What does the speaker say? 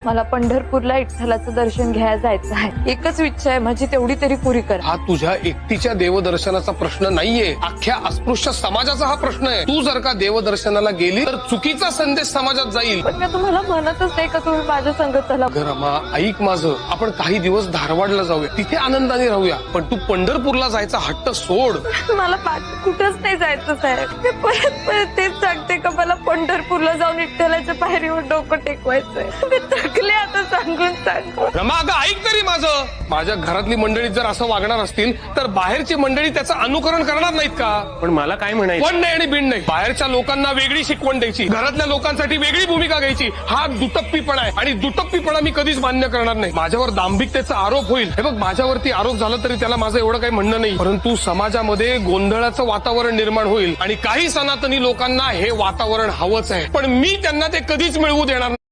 मला पंढरपूरला विठ्ठलाचं दर्शन घ्यायला जायचं आहे. एकच इच्छा आहे माझी, तेवढी तरी पुरी कर. हा तुझ्या एकटीच्या देवदर्शनाचा प्रश्न नाहीये, अख्ख्या अस्पृश्य समाजाचा हा प्रश्न आहे. तू जर का देवदर्शनाला गेली तर चुकीचा संदेश समाजात जाईल. पण मी तुम्हाला म्हणतच नाही का तुम्ही माझ्या संग चला. रमा ऐक माझं, आपण काही दिवस धारवाडला जाऊया, तिथे आनंदाने राहूया. पण तू पंढरपूरला जायचा हट्ट सोड. मला बाकी कुठंच नाही जायचं साहेब. मी परत परत तेच सांगते का मला पंढरपूरला जाऊन विठ्ठलाच्या पायरीवर डोकं टेकवायचंय. मी थकले आता सांगून सांगून. रमा अगं ऐक तरी माझं. माझ्या घरातली मंडळी जर असं वागणार असतील तर बाहेरची मंडळी त्याचं अनुकरण करणार नाहीत का? पण मला काय म्हणायचं, पण नाही आणि बिन नाही. बाहेरच्या लोकांना वेगळी शिकवण द्यायची, घरातल्या लोकांसाठी वेगळी भूमिका घ्यायची. हा दुटप्पीपणा आहे आणि दुटप्पीपणा मी कधीच मान्य करणार नाही. माझ्यावर दांभिकतेचा आरोप होईल. हे बघ, माझ्यावरती आरोप झाला तरी त्याला माझं एवढं काही म्हणणं नाही, परंतु समाजामध्ये गोंधळाचं वातावरण निर्माण होईल आणि काही सनातनी लोकांना हे वातावरण हवंच आहे. पण मी त्यांना ते कधीच मिळवू देणार नाही.